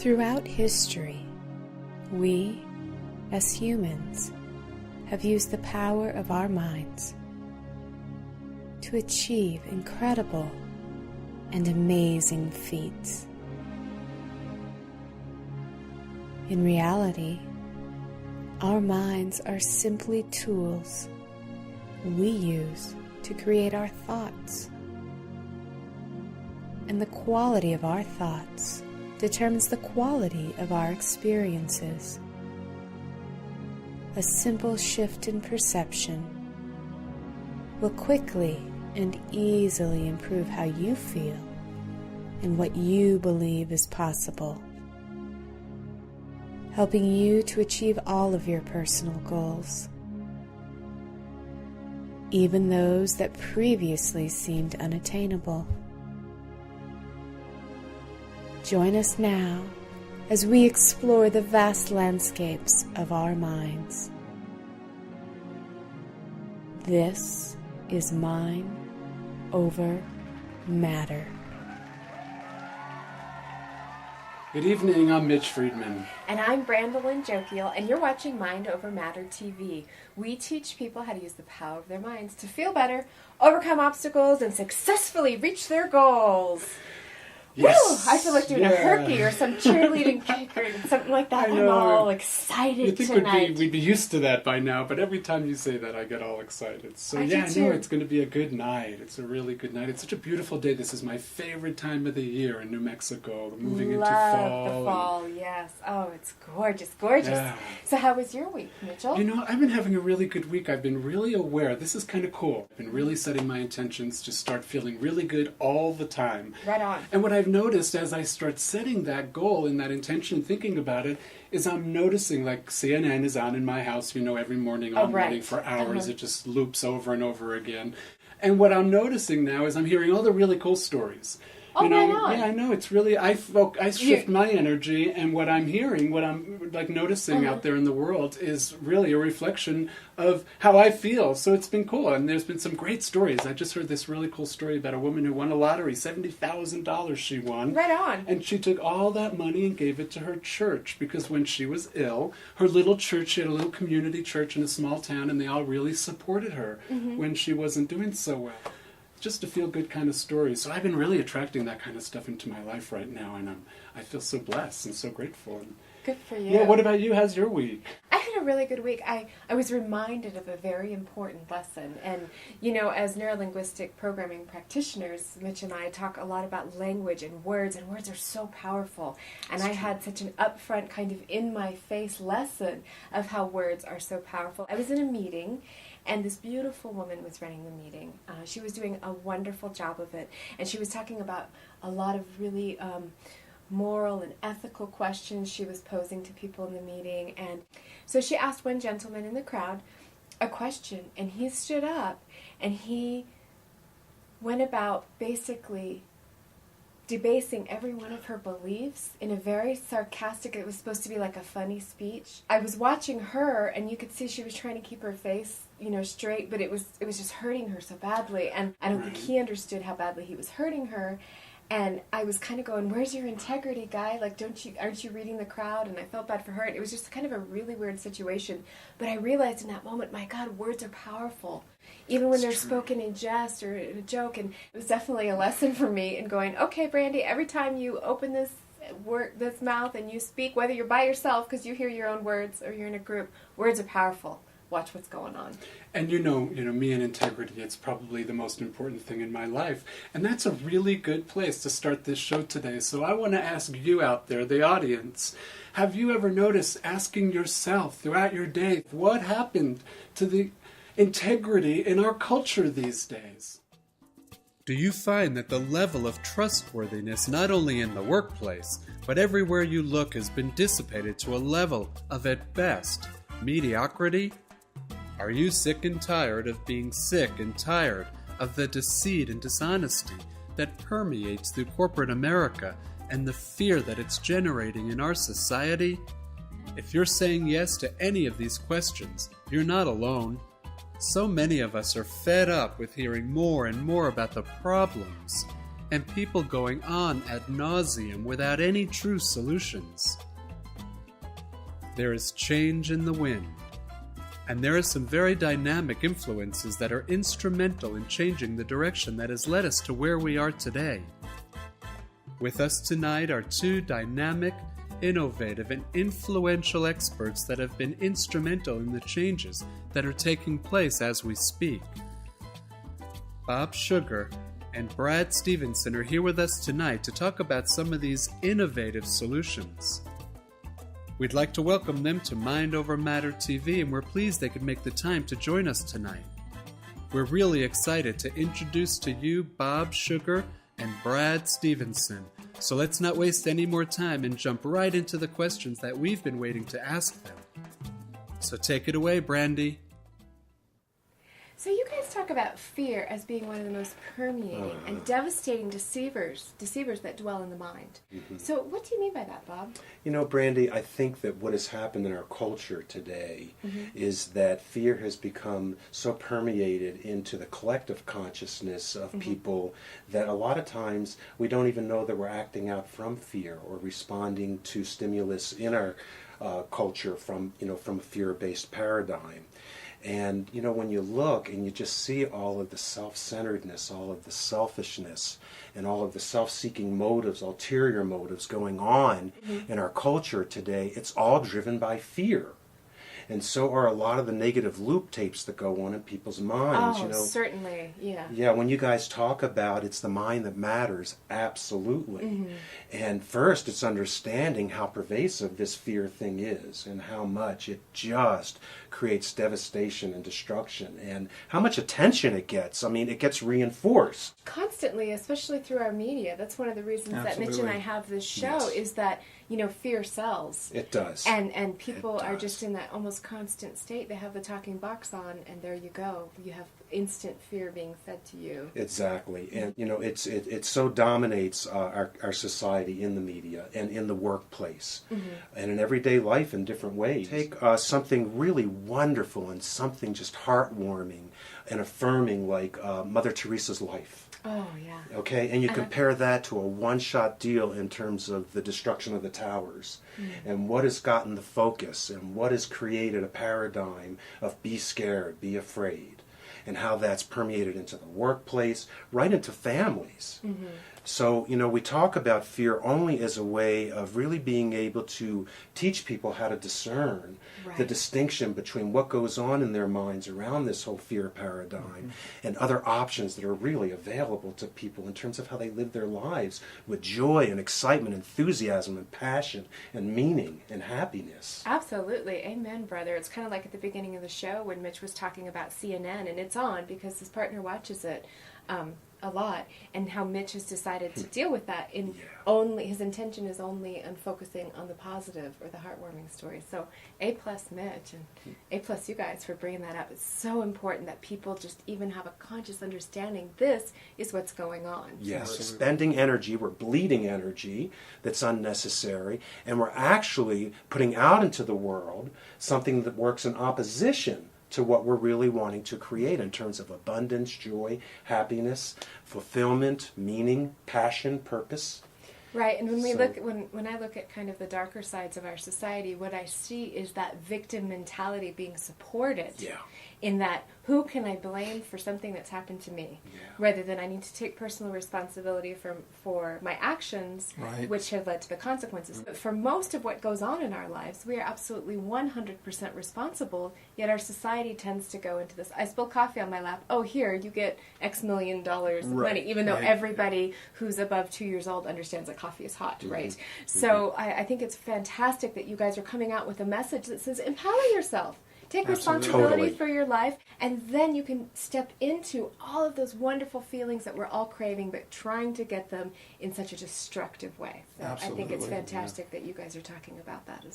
Throughout history, we, as humans, have used the power of our minds to achieve incredible and amazing feats. In reality, our minds are simply tools we use to create our thoughts. And the quality of our thoughts determines the quality of our experiences. A simple shift in perception will quickly and easily improve how you feel and what you believe is possible, helping you to achieve all of your personal goals, even those that previously seemed unattainable. Join us now as we explore the vast landscapes of our minds. This is Mind Over Matter. Good evening, I'm Mitch Friedman. And I'm Brandolyn Jokiel, and you're watching Mind Over Matter TV. We teach people how to use the power of their minds to feel better, overcome obstacles, and successfully reach their goals. Yes. Woo! I feel like doing a herky or some cheerleading kick or something like that. I'm all excited you think tonight. we'd be used to that by now, but every time you say that, I get all excited. So I I do know too. it's going to be a good night. It's a really good night. It's such a beautiful day. This is my favorite time of the year in New Mexico. We're moving into fall. The fall, yes. Oh, it's gorgeous, gorgeous. Yeah. So how was your week, Mitchell? You know, I've been having a really good week. I've been really aware. This is kind of cool. I've been really setting my intentions to start feeling really good all the time. Right on. And what I've noticed as I start setting that goal and that intention, thinking about it, is I'm noticing, like, CNN is on in my house, you know, every morning on morning for hours. It just loops over and over again. And what I'm noticing now is I'm hearing all the really cool stories. Oh, you know, right on. yeah, I know. It's really, I shift my energy, and what I'm hearing, what I'm like noticing out there in the world is really a reflection of how I feel. So it's been cool, and there's been some great stories. I just heard this really cool story about a woman who won a lottery, $70,000 she won. Right on. And she took all that money and gave it to her church, because when she was ill, her little church, she had a little community church in a small town, and they all really supported her when she wasn't doing so well. Just a feel-good kind of story. So I've been really attracting that kind of stuff into my life right now, and I feel so blessed and so grateful. Good for you. Yeah, what about you? How's your week? I had a really good week. I was reminded of a very important lesson. And, you know, as neurolinguistic programming practitioners, Mitch and I talk a lot about language and words are so powerful. And I had such an upfront kind of in-my-face lesson of how words are so powerful. I was in a meeting, and this beautiful woman was running the meeting. She was doing a wonderful job of it. And she was talking about a lot of really moral and ethical questions she was posing to people in the meeting. And so she asked one gentleman in the crowd a question, and he stood up and he went about basically debasing every one of her beliefs in a very sarcastic, it was supposed to be like a funny speech. I was watching her, and you could see she was trying to keep her face, you know, straight, but it was just hurting her so badly, and I don't think he understood how badly he was hurting her. And I was kind of going, where's your integrity, guy? Like, aren't you reading the crowd? And I felt bad for her. And it was just kind of a really weird situation. But I realized in that moment, my God, words are powerful. Even when they're spoken in jest or in a joke. And it was definitely a lesson for me in going, okay, Brandy, every time you open this mouth and you speak, whether you're by yourself because you hear your own words or you're in a group, words are powerful. Watch what's going on. And you know, me and integrity, it's probably the most important thing in my life. And that's a really good place to start this show today. So I want to ask you out there, the audience, have you ever noticed asking yourself throughout your day, what happened to the integrity in our culture these days? Do you find that the level of trustworthiness, not only in the workplace, but everywhere you look, has been dissipated to a level of, at best, mediocrity? Are you sick and tired of being sick and tired of the deceit and dishonesty that permeates through corporate America and the fear that it's generating in our society? If you're saying yes to any of these questions, you're not alone. So many of us are fed up with hearing more and more about the problems and people going on ad nauseum without any true solutions. There is change in the wind, and there are some very dynamic influences that are instrumental in changing the direction that has led us to where we are today. With us tonight are two dynamic, innovative, and influential experts that have been instrumental in the changes that are taking place as we speak. Bob Sugar and Brad Stevenson are here with us tonight to talk about some of these innovative solutions. We'd like to welcome them to Mind Over Matter TV, and we're pleased they could make the time to join us tonight. We're really excited to introduce to you Bob Sugar and Brad Stevenson. So let's not waste any more time and jump right into the questions that we've been waiting to ask them. So take it away, Brandy. So you guys talk about fear as being one of the most permeating and devastating deceivers that dwell in the mind. So what do you mean by that, Bob? You know, Brandy, I think that what has happened in our culture today is that fear has become so permeated into the collective consciousness of people that a lot of times we don't even know that we're acting out from fear or responding to stimulus in our culture from a fear-based paradigm. And, when you look and you just see all of the self-centeredness, all of the selfishness, and all of the self-seeking motives, ulterior motives going on in our culture today, it's all driven by fear. And so are a lot of the negative loop tapes that go on in people's minds. Oh, certainly, yeah. Yeah, when you guys talk about it's the mind that matters, absolutely. And first, it's understanding how pervasive this fear thing is and how much it just creates devastation and destruction and how much attention it gets. I mean, it gets reinforced. Constantly, especially through our media. That's one of the reasons that Mitch and I have this show is that, fear sells. It does. And people are just in that almost constant state. They have the talking box on, and there you go. You have instant fear being fed to you. Exactly. And, it so dominates our society in the media and in the workplace and in everyday life in different ways. Take something really wonderful and something just heartwarming and affirming like Mother Teresa's life. Oh, yeah. Okay, and you compare that to a one-shot deal in terms of the destruction of the towers and what has gotten the focus and what has created a paradigm of be scared, be afraid, and how that's permeated into the workplace, right into families. So, we talk about fear only as a way of really being able to teach people how to discern the distinction between what goes on in their minds around this whole fear paradigm and other options that are really available to people in terms of how they live their lives with joy and excitement, enthusiasm and passion and meaning and happiness. Absolutely. Amen, brother. It's kind of like at the beginning of the show when Mitch was talking about CNN, and it's on because his partner watches it. A lot, and how Mitch has decided to deal with that in only his intention is only on focusing on the positive or the heartwarming story. So A+ Mitch and A+ you guys for bringing that up. It's so important that people just even have a conscious understanding this is what's going on. Yes, we're spending energy, we're bleeding energy that's unnecessary, and we're actually putting out into the world something that works in opposition to what we're really wanting to create in terms of abundance, joy, happiness, fulfillment, meaning, passion, purpose. Right, and when I look at kind of the darker sides of our society, what I see is that victim mentality being supported. In that, who can I blame for something that's happened to me? Rather than I need to take personal responsibility for my actions, which have led to the consequences. But for most of what goes on in our lives, we are absolutely 100% responsible, yet our society tends to go into this, I spilled coffee on my lap, oh here, you get X million dollars of money, even though everybody who's above 2 years old understands that coffee is hot, right? So I think it's fantastic that you guys are coming out with a message that says, empower yourself. Take responsibility for your life, and then you can step into all of those wonderful feelings that we're all craving, but trying to get them in such a destructive way. So I think it's fantastic that you guys are talking about that as well.